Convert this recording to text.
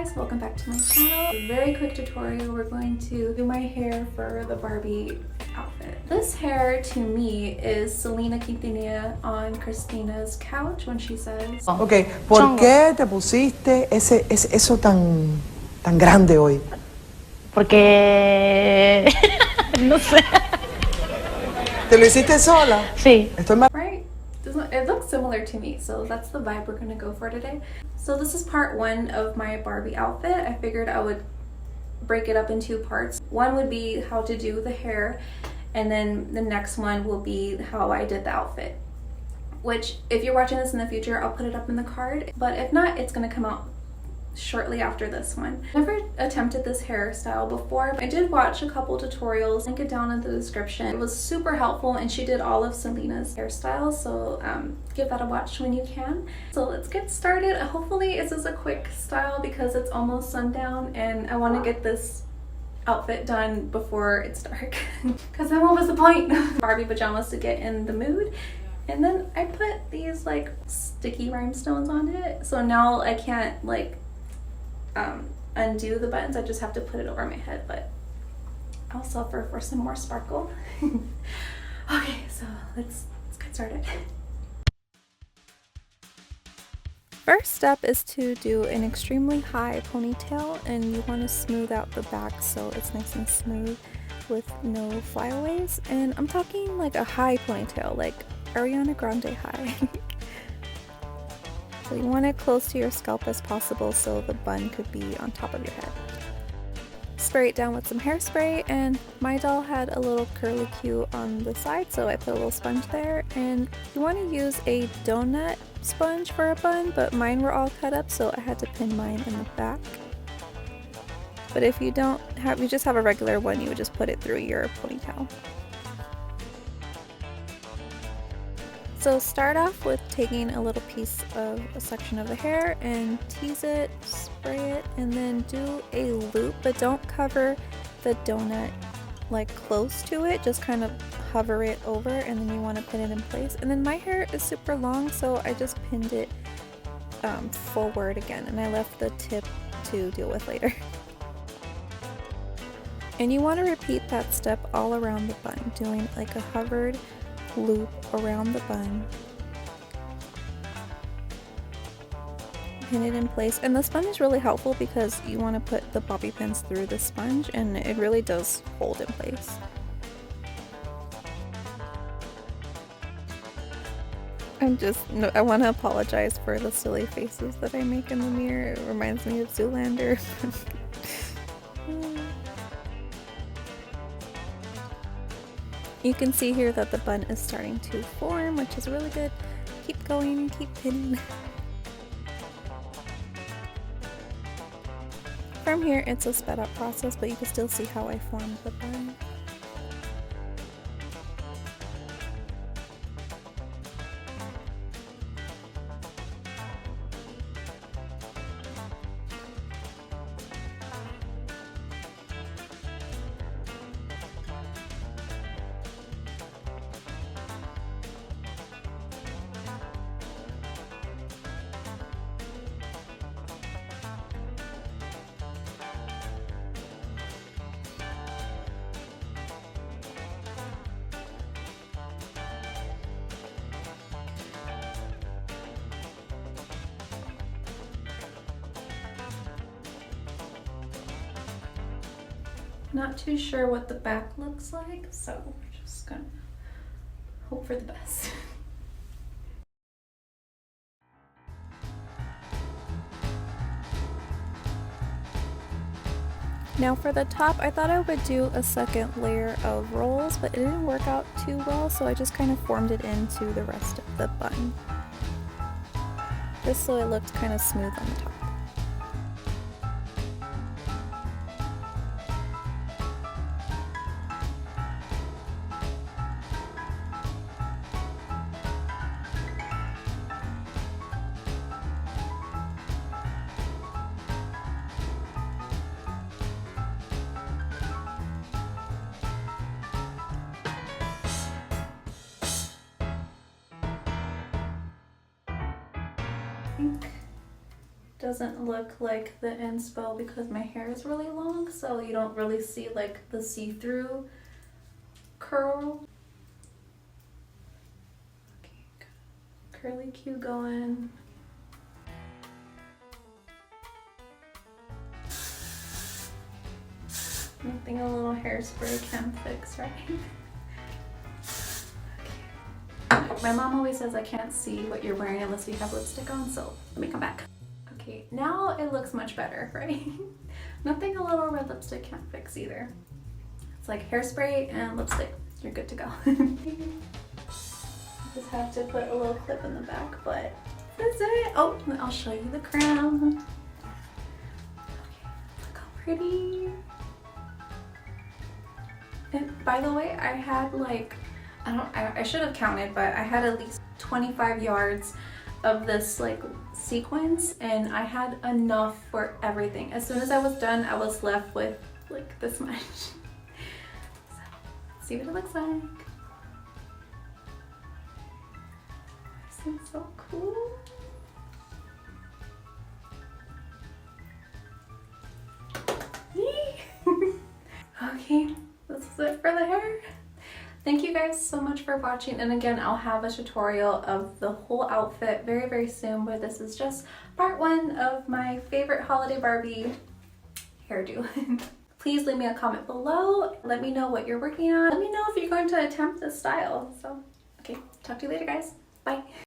guys, welcome back to my channel. A very quick tutorial. We're going to do my hair for the Barbie outfit. This hair to me is Selena Quintanilla on Christina's couch when she says, Ok, ¿por qué te pusiste eso tan grande hoy? Porque no sé. ¿Te lo hiciste sola? Sí. Estoy mal. right? It looks similar to me, so that's the vibe we're gonna go for today. So this is part one of my Barbie outfit. I figured I would break it up in two parts. One would be how to do the hair, and then the next one will be how I did the outfit. Which, if you're watching this in the future, I'll put it up in the card, but if not, it's gonna come out shortly after this one. I've never attempted this hairstyle before. I did watch a couple tutorials, link it down in the description. It was super helpful and she did all of Selena's hairstyles, so give that a watch when you can. So let's get started. Hopefully this is a quick style because it's almost sundown and I want to get this outfit done before it's dark because then what was the point? Barbie pajamas to get in the mood. And then I put these like sticky rhinestones on it, so now I can't like undo the buttons. I just have to put it over my head, but I'll suffer for some more sparkle. Okay, so let's get started. First step is to do an extremely high ponytail, and you want to smooth out the back so it's nice and smooth with no flyaways. And I'm talking like a high ponytail, like Ariana Grande high. So you want it close to your scalp as possible so the bun could be on top of your head. Spray it down with some hairspray, and my doll had a little curly Q on the side, so I put a little sponge there. And you want to use a donut sponge for a bun, but mine were all cut up, so I had to pin mine in the back. But if you don't have, you just have a regular one, you would just put it through your ponytail. So start off with taking a little piece of a section of the hair and tease it, spray it, and then do a loop, but don't cover the donut like close to it, just kind of hover it over, and then you want to pin it in place. And then my hair is super long, so I just pinned it forward again, and I left the tip to deal with later. And you want to repeat that step all around the bun, doing like a hovered loop around the bun. Pin it in place, and the sponge is really helpful because you want to put the bobby pins through the sponge and it really does hold in place. I want to apologize for the silly faces that I make in the mirror. It reminds me of Zoolander. You can see here that the bun is starting to form, which is really good. Keep going, keep pinning. From here, it's a sped up process, but you can still see how I formed the bun. Not too sure what the back looks like, so we're just gonna hope for the best. Now for the top, I thought I would do a second layer of rolls, but it didn't work out too well, so I just kind of formed it into the rest of the bun, just so it looked kind of smooth on the top. doesn't look like the Inspo because my hair is really long, so you don't really see like the see-through curl. Okay, got curly Q going. Nothing a little hairspray can fix, right? Okay. My mom always says I can't see what you're wearing unless you have lipstick on, so let me come back. Okay, now it looks much better, right? Nothing a little red lipstick can't fix either. It's like hairspray and lipstick. You're good to go. Just have to put a little clip in the back, but that's it. Oh, I'll show you the crown. Okay, look how pretty. And by the way, I had like, I should have counted, but I had at least 25 yards of this like sequins, and I had enough for everything. As soon as I was done, I was left with like this much. So, see what it looks like. This is so cool. Okay, this is it for the hair. Thank you guys so much for watching, and again, I'll have a tutorial of the whole outfit very, very soon, but this is just part one of my favorite holiday Barbie hairdo. Please leave me a comment below. Let me know what you're working on. Let me know if you're going to attempt this style. So, okay, talk to you later, guys. Bye.